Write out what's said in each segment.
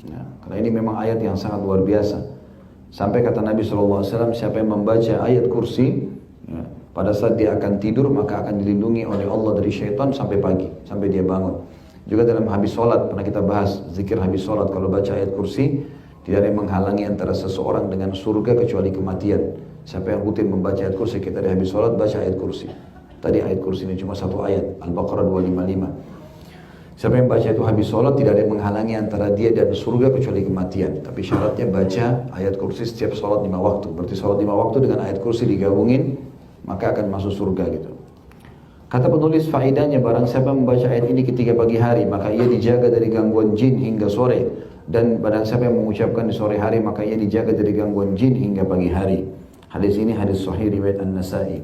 Ya, karena ini memang ayat yang sangat luar biasa. Sampai kata Nabi SAW, siapa yang membaca ayat kursi, ya, pada saat dia akan tidur maka akan dilindungi oleh Allah dari syaitan sampai pagi, sampai dia bangun. Juga dalam habis sholat, pernah kita bahas zikir habis sholat, kalau baca ayat kursi, tidak ada yang menghalangi antara seseorang dengan surga kecuali kematian. Siapa yang rutin membaca ayat kursi, kita dari habis sholat baca ayat kursi. Tadi ayat kursi ini cuma satu ayat, Al-Baqarah 255. Siapa yang baca itu habis sholat, tidak ada yang menghalangi antara dia dan surga kecuali kematian. Tapi syaratnya baca ayat kursi setiap sholat 5 waktu. Berarti sholat 5 waktu dengan ayat kursi digabungin, maka akan masuk surga gitu. Kata penulis faedahnya, barang siapa membaca ayat ini ketika pagi hari, maka ia dijaga dari gangguan jin hingga sore. Dan barang siapa yang mengucapkan di sore hari, maka ia dijaga dari gangguan jin hingga pagi hari. Hadis ini hadis sahih riwayat An-Nasa'i.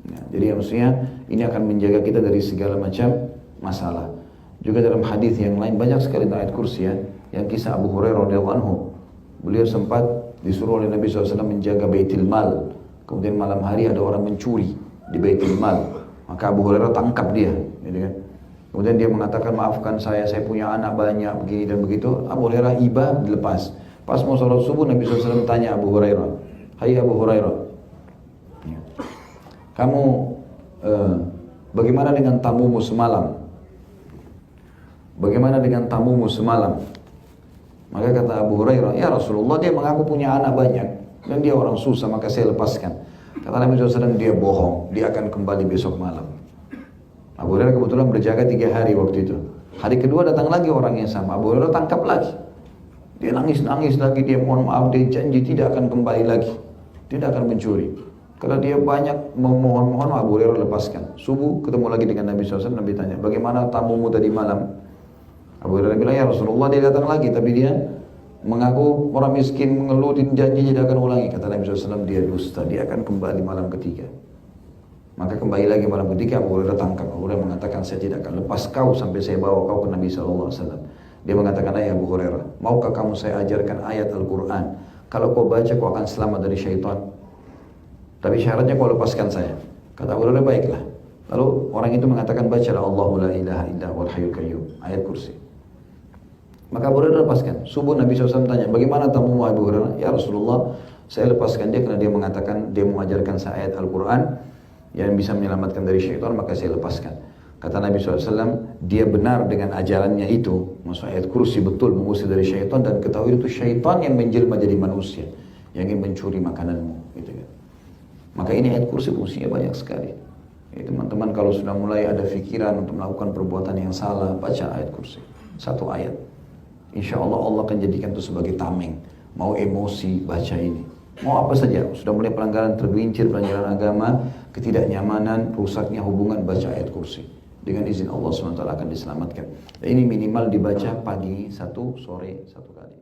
Ya, jadi maksudnya ini akan menjaga kita dari segala macam masalah. Juga dalam hadis yang lain banyak sekali ayat kursi ya. Yang kisah Abu Hurairah radhiyallahu anhu, beliau sempat disuruh oleh Nabi SAW menjaga Baitul Mal. Kemudian malam hari ada orang mencuri di Baitul Mal, maka Abu Hurairah tangkap dia, gitu kan. Kemudian dia mengatakan, maafkan saya punya anak banyak begini dan begitu. Abu Hurairah iba dilepas. Pas mau sholat subuh Nabi SAW tanya Abu Hurairah, hai Abu Hurairah, kamu bagaimana dengan tamumu semalam? Bagaimana dengan tamumu semalam? Maka kata Abu Hurairah, ya Rasulullah, dia mengaku punya anak banyak dan dia orang susah, maka saya lepaskan. Kata Nabi SAW, dia bohong, dia akan kembali besok malam. Abu Hurairah kebetulan berjaga 3 hari waktu itu. Hari kedua datang lagi orang yang sama, Abu Hurairah tangkap lagi. Dia nangis-nangis lagi, dia mohon maaf, dia janji tidak akan kembali lagi, tidak akan mencuri. Karena dia banyak memohon-mohon, Abu Hurairah lepaskan. Subuh ketemu lagi dengan Nabi SAW, Nabi tanya, bagaimana tamumu tadi malam? Abu Hurairah bilang, ya Rasulullah, dia datang lagi, tapi dia mengaku orang miskin, mengeluh, janji tidak akan ulangi. Kata Nabi SAW, dia dusta, dia akan kembali malam ketiga. Maka kembali lagi malam ketiga, Abu Hurairah tangkap. Abu Hurairah mengatakan, saya tidak akan lepas kau sampai saya bawa kau ke Nabi SAW. Dia mengatakan, ya Abu Hurairah, maukah kamu saya ajarkan ayat Al-Quran? Kalau kau baca, kau akan selamat dari syaitan. Tapi syaratnya kau lepaskan saya. Kata Abu Hurairah, baiklah. Lalu orang itu mengatakan, bacalah Allahu la ilaha illa huwal hayyul qayyum, ayat kursi. Maka Abu Hurairah lepaskan. Subuh Nabi SAW tanya, bagaimana tamumu Abu Hurairah? Ya Rasulullah, saya lepaskan dia karena dia mengatakan dia mengajarkan saya ayat Al-Quran yang bisa menyelamatkan dari syaitan, maka saya lepaskan. Kata Nabi SAW, dia benar dengan ajarannya itu, maksud ayat kursi betul mengusir dari syaitan, dan ketahui itu syaitan yang menjelma jadi manusia, yang ingin mencuri makananmu. Gitu kan. Maka ini ayat kursi fungsinya banyak sekali. Ya, teman-teman kalau sudah mulai ada fikiran untuk melakukan perbuatan yang salah, baca ayat kursi. 1 ayat. Insya Allah Allah akan jadikan itu sebagai tameng. Mau emosi, baca ini. Mau apa saja, sudah mulai pelanggaran tergelincir, pelanggaran agama, ketidaknyamanan, rusaknya hubungan, baca ayat kursi. Dengan izin Allah SWT akan diselamatkan. Dan ini minimal dibaca pagi 1, sore 1 kali.